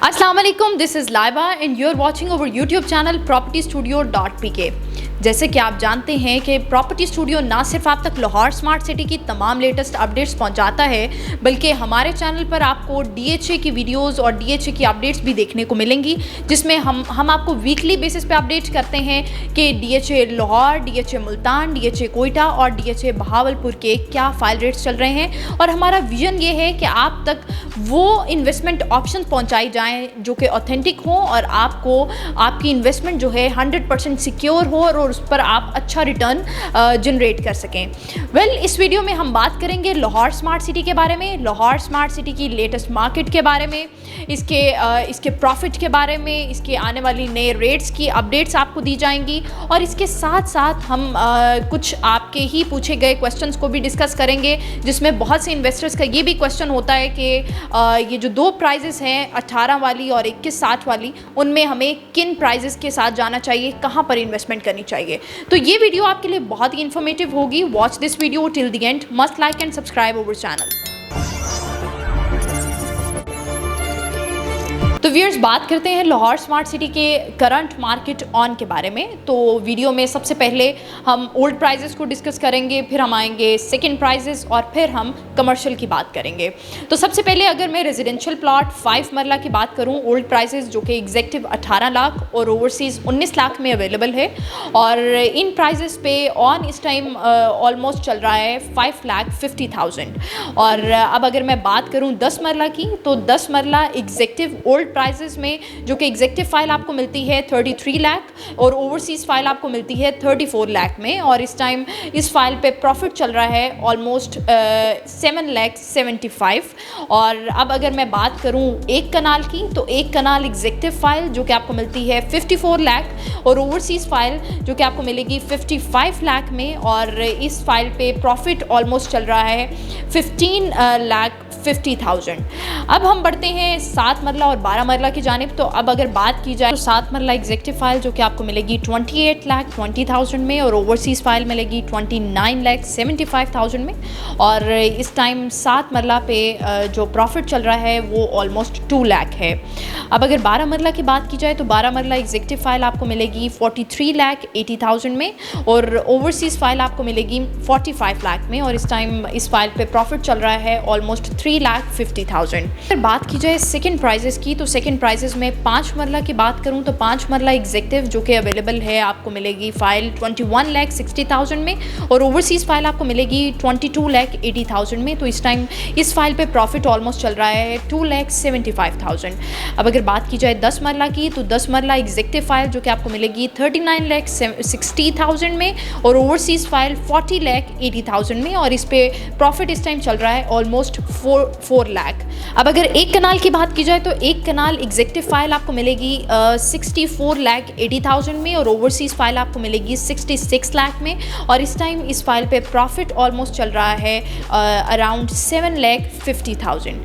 अस्सलाम वालेकुम, this is Laiba and you are watching our YouTube channel propertystudio.pk। जैसे कि आप जानते हैं कि प्रॉपर्टी स्टूडियो ना सिर्फ आप तक लाहौर स्मार्ट सिटी की तमाम लेटेस्ट अपडेट्स पहुंचाता है, बल्कि हमारे चैनल पर आपको DHA की वीडियोस और DHA की अपडेट्स भी देखने को मिलेंगी, जिसमें हम आपको वीकली बेसिस पे अपडेट करते हैं कि DHA Lahore, DHA Multan, DHA Quetta और DHA बहावलपुर के क्या फाइल रेट्स चल रहे हैं। और हमारा विजन ये है कि आप तक वो इन्वेस्टमेंट ऑप्शन पहुँचाई जाएँ जो कि ऑथेंटिक हों और आपको आपकी इन्वेस्टमेंट जो है 100% सिक्योर हो और उस पर आप अच्छा रिटर्न जनरेट कर सकें। इस वीडियो में हम बात करेंगे लाहौर स्मार्ट सिटी के बारे में, लाहौर स्मार्ट सिटी की लेटेस्ट मार्केट के बारे में, इसके प्रॉफिट के बारे में, इसके आने वाली नए रेट्स की अपडेट्स आपको दी जाएंगी और इसके साथ साथ हम कुछ आपके ही पूछे गए क्वेश्चंस को भी डिस्कस करेंगे, जिसमें बहुत से इन्वेस्टर्स का ये भी क्वेश्चन होता है कि ये जो दो प्राइजेस हैं 18 वाली और 2160 वाली, उनमें हमें किन प्राइजेस के साथ जाना चाहिए, कहाँ पर इन्वेस्टमेंट करनी चाहिए। तो ये वीडियो आपके लिए बहुत ही इन्फॉर्मेटिव होगी। Watch this video till the end, must like and subscribe our channel. तो व्यूअर्स, बात करते हैं लाहौर स्मार्ट सिटी के करंट मार्केट ऑन के बारे में। तो वीडियो में सबसे पहले हम ओल्ड प्राइजेस को डिस्कस करेंगे, फिर हम आएंगे सेकंड प्राइजेस और फिर हम कमर्शियल की बात करेंगे। तो सबसे पहले अगर मैं रेजिडेंशियल प्लॉट 5 मरला की बात करूं, ओल्ड प्राइजेस जो कि एग्जेक्टिव 18 लाख और ओवरसीज़ 19 लाख में अवेलेबल है और इन प्राइजेस पे ऑन इस टाइम ऑलमोस्ट चल रहा है 5,50,000। और अब अगर मैं बात करूँ 10 मरला की, तो 10 मरला एग्जेक्टिव ओल्ड प्राइजेस में जो कि एग्जेक्टिव फाइल आपको मिलती है 33 लाख और ओवरसीज़ फाइल आपको मिलती है 34 लाख में। और इस टाइम इस फाइल पे प्रॉफिट चल रहा है ऑलमोस्ट 7,75,000। और अब अगर मैं बात करूं एक कनाल की, तो एक कनाल एग्जेक्टिव फाइल जो कि आपको मिलती है 54 लाख और ओवरसीज़ फाइल जो कि आपको मिलेगी 55 लाख में। और इस फाइल पे प्रॉफिट ऑलमोस्ट चल रहा है 15,50,000। अब हम बढ़ते हैं 7 मरला और 12 मरला की जानिब। तो अब अगर बात की जाए तो 7 मरला एग्जेक्टिव फाइल जो कि आपको मिलेगी 28,20,000 में और ओवरसीज़ फाइल मिलेगी 29,75,000 में। और इस टाइम 7 मरला पे जो प्रॉफिट चल रहा है वो ऑलमोस्ट 2 लाख है। अब अगर 12 मरला की बात की जाए तो 12 मरला एग्जेक्टिव फाइल आपको मिलेगी 43,80,000 में और ओवरसीज़ फाइल आपको मिलेगी 45 लाख में। और इस टाइम इस फाइल पे प्रॉफिट चल रहा है ऑलमोस्ट 3,50,000। अगर बात की जाए सेकंड प्राइजेस की, तो सेकंड प्राइजेस में 5 मरला की बात करूं तो 5 मरला एग्जेक्टिव जो कि अवेलेबल है आपको मिलेगी फाइल 21,60,000 में और ओवरसीज़ फाइल आपको मिलेगी 22,80,000 में। तो इस टाइम इस फाइल पे प्रॉफिट ऑलमोस्ट चल रहा है 2,75,000। अब अगर बात की जाए 10 मरला की, तो 10 मरला एग्जेक्टिव फाइल जो कि आपको मिलेगी 39,60,000 में और ओवरसीज़ फाइल 40,80,000 में। और इस पे प्रॉफिट इस टाइम चल रहा है ऑलमोस्ट 4 लाख। अब अगर एक कनाल की बात की जाए तो एक कनाल एग्जेक्टिव फाइल आपको मिलेगी 64,80,000 में और ओवरसीज़ फाइल आपको मिलेगी 66 लाख में। और इस टाइम इस फाइल पे प्रॉफिट ऑलमोस्ट चल रहा है अराउंड 7,50,000।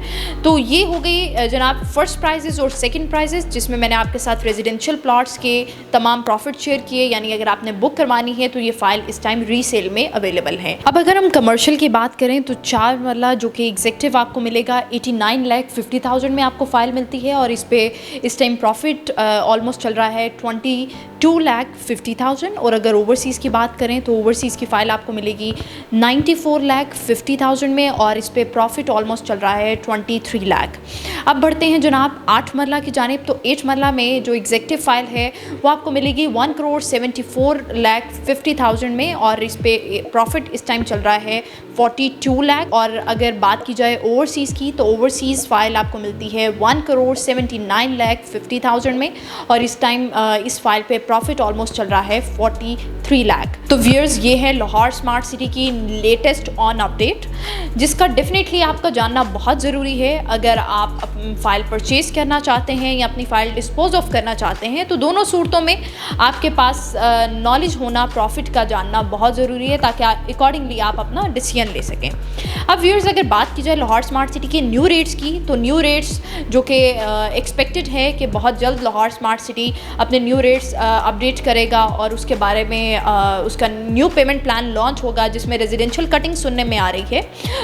तो ये हो गई जनाब फर्स्ट प्राइजेस और सेकंड प्राइजेस, जिसमें मैंने आपके साथ रेजिडेंशियल प्लॉट्स के तमाम प्रॉफिट शेयर किए। यानी अगर आपने बुक करवानी है तो ये फाइल इस टाइम रीसेल में अवेलेबल है। अब अगर हम कमर्शियल की बात करें तो 4 मरला जो कि एग्जेक्टिव आपको मिलेगा 89,50,000 में आपको फाइल मिलती है और इस पे इस टाइम प्रॉफिट ऑलमोस्ट चल रहा है 22,50,000। और अगर ओवरसीज़ की बात करें तो ओवरसीज़ की फ़ाइल आपको मिलेगी 94,50,000 में और इस पे प्रॉफिट ऑलमोस्ट चल रहा है 23 लाख। अब बढ़ते हैं जनाब 8 मरला की जानिब। तो 8 मरला में जो एग्जेक्टिव फ़ाइल है वो आपको मिलेगी 1,74,50,000 में और इस पे प्रॉफिट इस टाइम चल रहा है 42 लाख। और अगर बात की जाए ओवरसीज़ की, तो ओवरसीज़ फाइल आपको मिलती है 1,79,50,000 में और इस टाइम इस फाइल पे प्रॉफिट ऑलमोस्ट चल रहा है 43 लाख। तो व्यूअर्स, ये है लाहौर स्मार्ट सिटी की लेटेस्ट ऑन अपडेट, जिसका डेफिनेटली आपका जानना बहुत ज़रूरी है। अगर आप अपनी फ़ाइल परचेज़ करना चाहते हैं या अपनी फ़ाइल डिस्पोज ऑफ करना चाहते हैं, तो दोनों सूरतों में आपके पास नॉलेज होना, प्रॉफिट का जानना बहुत ज़रूरी है ताकि अकॉर्डिंगली आप अपना डिसीजन ले सकें। अब व्यूअर्स, अगर बात की जाए लाहौर स्मार्ट सिटी के न्यू रेट्स की, तो न्यू रेट्स जो कि एक्सपेक्टेड है कि बहुत जल्द लाहौर स्मार्ट सिटी अपने न्यू रेट्स अपडेट करेगा और उसके बारे में उसका न्यू पेमेंट प्लान लॉन्च होगा जिसमें रेजिडेंशियल कटिंग सुनने में आ रही है।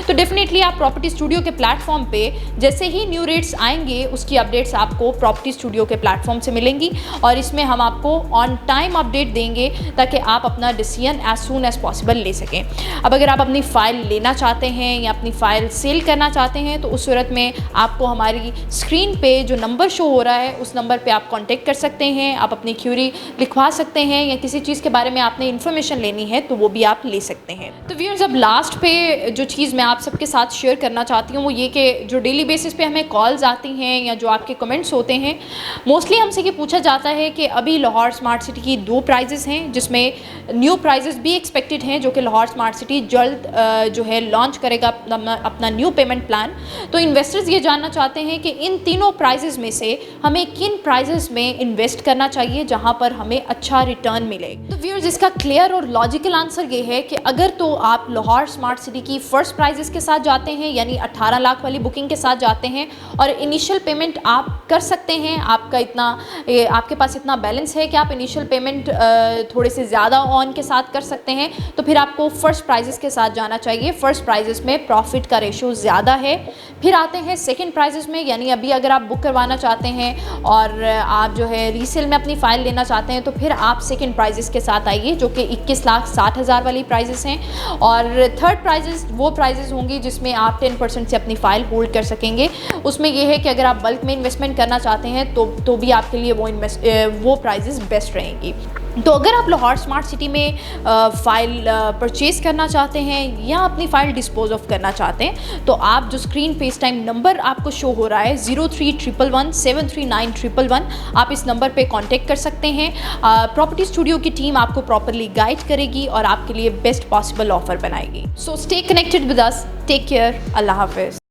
तो डेफिनेटली आप प्रॉपर्टी स्टूडियो के प्लेटफॉर्म पे जैसे ही न्यू रेट्स आएंगे उसकी अपडेट्स आपको प्रॉपर्टी स्टूडियो के प्लेटफॉर्म से मिलेंगी और इसमें हम आपको ऑन टाइम अपडेट देंगे ताकि आप अपना decision as soon as possible ले सकें। अब अगर आप अपनी फ़ाइल लेना चाहते हैं या अपनी फ़ाइल सेल करना चाहते हैं तो उस सूरत में आपको हमारी स्क्रीन पे जो नंबर शो हो रहा है उस नंबर पे आप कांटेक्ट कर सकते हैं। आप अपनी क्यूरी लिखवा सकते हैं या किसी चीज़ के बारे में आपने इन्फॉर्मेशन लेनी है तो वो भी आप ले सकते हैं। तो व्यूअर्स, अब लास्ट पे जो चीज़ मैं आप सबके साथ शेयर करना चाहती हूँ वो ये कि जो डेली बेसिस पे हमें कॉल्स आती हैं या जो आपके कमेंट्स होते हैं, मोस्टली हमसे ये पूछा जाता है कि अभी लाहौर स्मार्ट सिटी की 2 प्राइजेस हैं जिसमें न्यू प्राइजेस भी एक्सपेक्टेड हैं जो कि लाहौर स्मार्ट सिटी जल्द जो है लॉन्च करेगा अपना न्यू पेमेंट प्लान। तो इन्वेस्टर्स ये जानना चाहते हैं कि इन तीनों प्राइजेस में से हमें किन प्राइजेस में इन्वेस्ट करना चाहिए जहाँ पर हमें अच्छा रिटर्न मिले। तो व्यूअर्स, इसका क्लियर और लॉजिकल आंसर ये है कि अगर तो आप लाहौर स्मार्ट सिटी की फर्स्ट प्राइजेस के साथ जाते हैं यानी 18 लाख वाली बुकिंग के साथ जाते हैं और इनिशियल पेमेंट आप कर सकते हैं, आपके पास इतना बैलेंस है कि आप इनिशियल पेमेंट थोड़े से ज़्यादा ऑन के साथ कर सकते हैं, तो फिर आपको फर्स्ट प्राइजेस के साथ जाना चाहिए। फर्स्ट प्राइजेस में प्रॉफिट का रेशो ज़्यादा है। फिर आते हैं सेकंड प्राइजेस में, यानी अभी अगर आप बुक करवाना चाहते हैं और आप जो है रीसेल में अपनी फ़ाइल लेना चाहते हैं तो फिर आप सेकंड प्राइजेस के साथ आइए जो कि 21,60,000 वाली प्राइजेस हैं। और थर्ड प्राइजेस वो प्राइजेस होंगी जिसमें आप 10% से अपनी फ़ाइल होल्ड कर सकेंगे। उसमें यह है कि अगर आप बल्क में इन्वेस्टमेंट करना चाहते हैं तो भी आपके लिए वो प्राइजेस बेस्ट रहेंगी। तो अगर आप लाहौर स्मार्ट सिटी में फ़ाइल परचेज़ करना चाहते हैं या अपनी फ़ाइल डिस्पोज ऑफ करना चाहते हैं तो आप जो स्क्रीन पे इस टाइम नंबर आपको शो हो रहा है 0311173911, आप इस नंबर पे कांटेक्ट कर सकते हैं। प्रॉपर्टी स्टूडियो की टीम आपको प्रॉपरली गाइड करेगी और आपके लिए बेस्ट पॉसिबल ऑफ़र बनाएगी। So stay connected with us, take care, अल्लाह हाफिज़।